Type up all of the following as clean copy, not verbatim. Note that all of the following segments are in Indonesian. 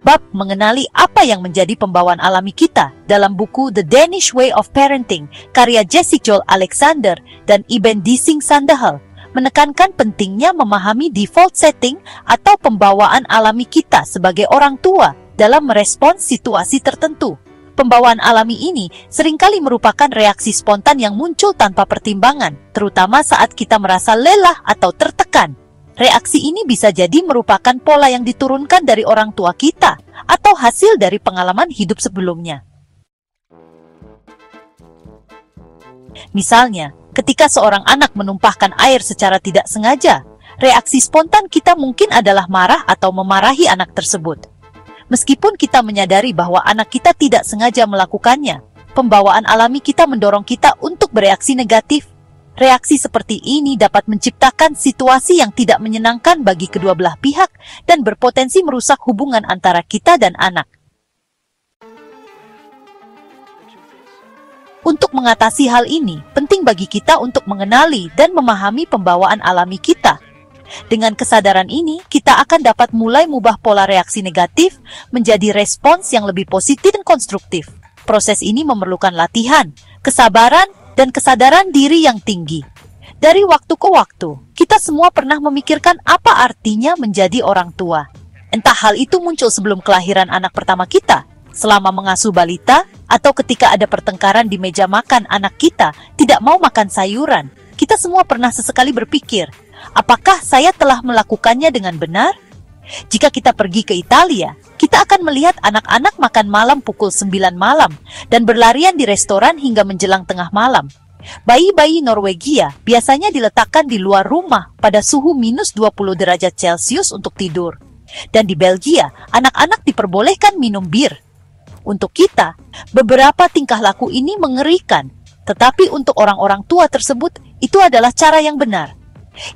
bab mengenali apa yang menjadi pembawaan alami kita dalam buku The Danish Way of Parenting karya Jessica Joel Alexander dan Iben Dissing Sandahal menekankan pentingnya memahami default setting atau pembawaan alami kita sebagai orang tua dalam merespons situasi tertentu. Pembawaan alami ini seringkali merupakan reaksi spontan yang muncul tanpa pertimbangan, terutama saat kita merasa lelah atau tertekan. Reaksi ini bisa jadi merupakan pola yang diturunkan dari orang tua kita atau hasil dari pengalaman hidup sebelumnya. Misalnya, ketika seorang anak menumpahkan air secara tidak sengaja, reaksi spontan kita mungkin adalah marah atau memarahi anak tersebut. Meskipun kita menyadari bahwa anak kita tidak sengaja melakukannya, pembawaan alami kita mendorong kita untuk bereaksi negatif. Reaksi seperti ini dapat menciptakan situasi yang tidak menyenangkan bagi kedua belah pihak dan berpotensi merusak hubungan antara kita dan anak. Untuk mengatasi hal ini, penting bagi kita untuk mengenali dan memahami pembawaan alami kita. Dengan kesadaran ini, kita akan dapat mulai mengubah pola reaksi negatif menjadi respons yang lebih positif dan konstruktif. Proses ini memerlukan latihan, kesabaran, dan kesadaran diri yang tinggi. Dari waktu ke waktu, kita semua pernah memikirkan apa artinya menjadi orang tua. Entah hal itu muncul sebelum kelahiran anak pertama kita, selama mengasuh balita, atau ketika ada pertengkaran di meja makan anak kita tidak mau makan sayuran. Kita semua pernah sesekali berpikir, apakah saya telah melakukannya dengan benar? Jika kita pergi ke Italia, kita akan melihat anak-anak makan malam pukul 9 malam dan berlarian di restoran hingga menjelang tengah malam. Bayi-bayi Norwegia biasanya diletakkan di luar rumah pada suhu minus 20 derajat Celcius untuk tidur. Dan di Belgia, anak-anak diperbolehkan minum bir. Untuk kita, beberapa tingkah laku ini mengerikan, tetapi untuk orang-orang tua tersebut, itu adalah cara yang benar.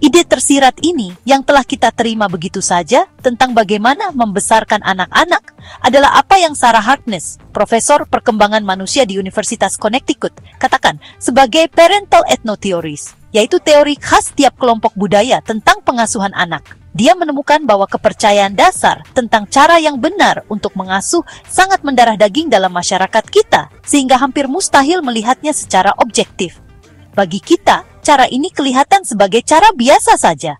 Ide tersirat ini yang telah kita terima begitu saja tentang bagaimana membesarkan anak-anak adalah apa yang Sarah Harkness, Profesor Perkembangan Manusia di Universitas Connecticut, katakan sebagai parental ethnotheories, yaitu teori khas tiap kelompok budaya tentang pengasuhan anak. Dia menemukan bahwa kepercayaan dasar tentang cara yang benar untuk mengasuh sangat mendarah daging dalam masyarakat kita, sehingga hampir mustahil melihatnya secara objektif. Bagi kita, cara ini kelihatan sebagai cara biasa saja.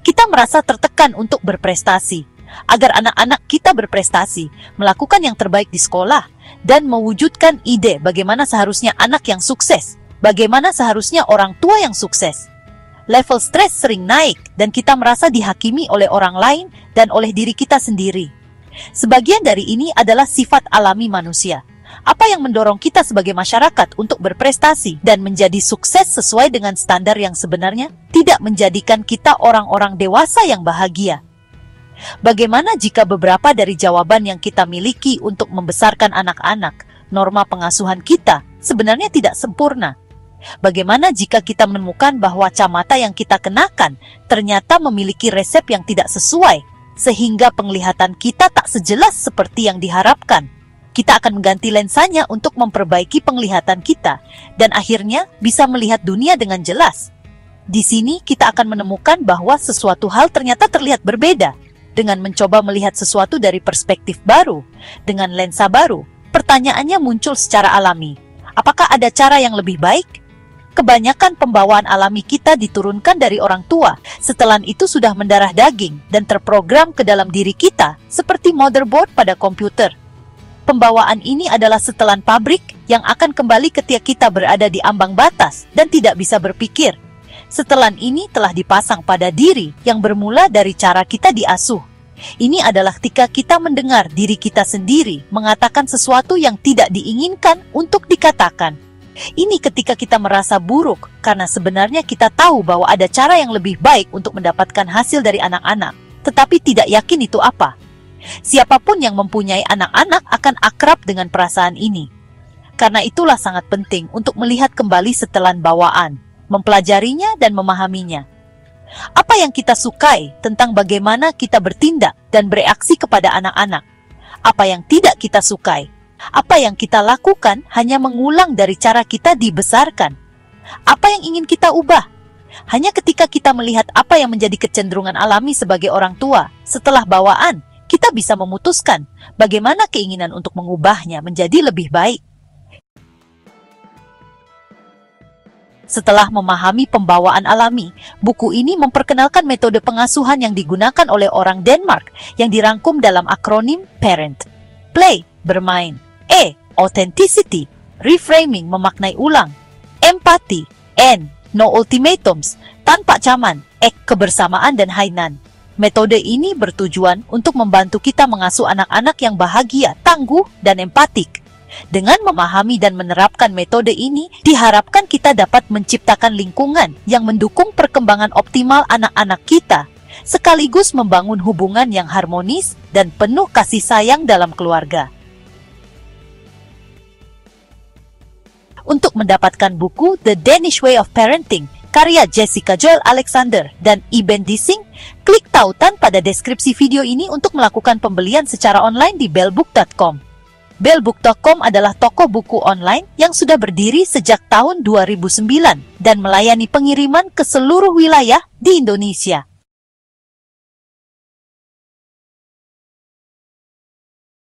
Kita merasa tertekan untuk berprestasi, agar anak-anak kita berprestasi, melakukan yang terbaik di sekolah, dan mewujudkan ide bagaimana seharusnya anak yang sukses, bagaimana seharusnya orang tua yang sukses. Level stres sering naik, dan kita merasa dihakimi oleh orang lain dan oleh diri kita sendiri. Sebagian dari ini adalah sifat alami manusia. Apa yang mendorong kita sebagai masyarakat untuk berprestasi dan menjadi sukses sesuai dengan standar yang sebenarnya tidak menjadikan kita orang-orang dewasa yang bahagia. Bagaimana jika beberapa dari jawaban yang kita miliki untuk membesarkan anak-anak, norma pengasuhan kita sebenarnya tidak sempurna? Bagaimana jika kita menemukan bahwa kacamata yang kita kenakan ternyata memiliki resep yang tidak sesuai, sehingga penglihatan kita tak sejelas seperti yang diharapkan? Kita akan mengganti lensanya untuk memperbaiki penglihatan kita, dan akhirnya bisa melihat dunia dengan jelas. Di sini kita akan menemukan bahwa sesuatu hal ternyata terlihat berbeda. Dengan mencoba melihat sesuatu dari perspektif baru, dengan lensa baru, pertanyaannya muncul secara alami. Apakah ada cara yang lebih baik? Kebanyakan pembawaan alami kita diturunkan dari orang tua, setelan itu sudah mendarah daging dan terprogram ke dalam diri kita, seperti motherboard pada komputer. Pembawaan ini adalah setelan pabrik yang akan kembali ketika kita berada di ambang batas dan tidak bisa berpikir. Setelan ini telah dipasang pada diri yang bermula dari cara kita diasuh. Ini adalah ketika kita mendengar diri kita sendiri mengatakan sesuatu yang tidak diinginkan untuk dikatakan. Ini ketika kita merasa buruk karena sebenarnya kita tahu bahwa ada cara yang lebih baik untuk mendapatkan hasil dari anak-anak, tetapi tidak yakin itu apa. Siapapun yang mempunyai anak-anak akan akrab dengan perasaan ini. Karena itulah sangat penting untuk melihat kembali setelan bawaan, mempelajarinya dan memahaminya. Apa yang kita sukai tentang bagaimana kita bertindak dan bereaksi kepada anak-anak? Apa yang tidak kita sukai? Apa yang kita lakukan hanya mengulang dari cara kita dibesarkan? Apa yang ingin kita ubah? Hanya ketika kita melihat apa yang menjadi kecenderungan alami sebagai orang tua setelah bawaan, kita bisa memutuskan bagaimana keinginan untuk mengubahnya menjadi lebih baik. Setelah memahami pembawaan alami, buku ini memperkenalkan metode pengasuhan yang digunakan oleh orang Denmark yang dirangkum dalam akronim PARENT. Play, bermain. E, authenticity, reframing, memaknai ulang. Empati. N, no ultimatums, tanpa caman. E, kebersamaan dan hainan. Metode ini bertujuan untuk membantu kita mengasuh anak-anak yang bahagia, tangguh, dan empatik. Dengan memahami dan menerapkan metode ini, diharapkan kita dapat menciptakan lingkungan yang mendukung perkembangan optimal anak-anak kita, sekaligus membangun hubungan yang harmonis dan penuh kasih sayang dalam keluarga. Untuk mendapatkan buku The Danish Way of Parenting, karya Jessica Joel Alexander dan Iben Dissing, klik tautan pada deskripsi video ini untuk melakukan pembelian secara online di bellbook.com. Bellbook.com adalah toko buku online yang sudah berdiri sejak tahun 2009 dan melayani pengiriman ke seluruh wilayah di Indonesia.